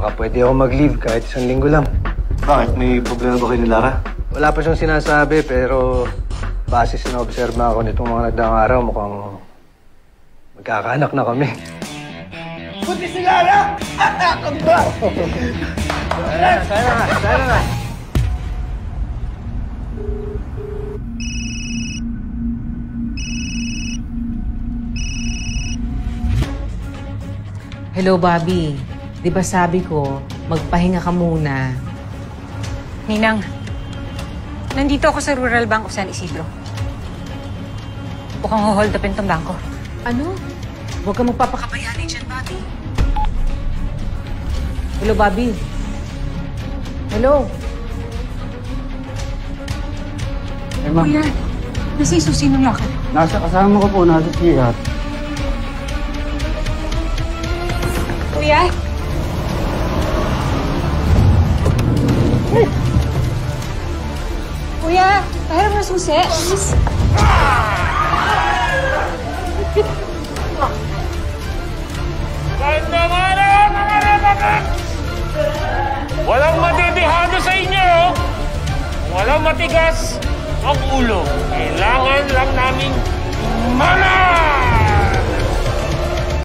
Baka pwede ako mag-leave kahit 1 linggo lang. Bakit? May problema ba kayo ni Lara? Wala pa siyang sinasabi, pero base sa na-observe ako nitong mga nagdaang araw, mukhang magkakaanak na kami. Buti si Lara! Anak ba? Sana nga. Hello, Bobby. Di ba sabi ko, magpahinga ka muna? Ninang, nandito ako sa Rural Bank of San Isidro. Mukhang hold upin tong bangko. Ano? Huwag ka magpapakabayani dyan, Bobby. Hello, Bobby. Hello. Eh, ma'am. Kuya, nasa isusi ng locker. Nasa kasama ko po, nasa CR. Kuya? Kuya, kaya mo susi? Please. Kahit naman mga repagin! Walang matitihado sa inyo! Walang matigas ang ulo. Kailangan lang namin mana!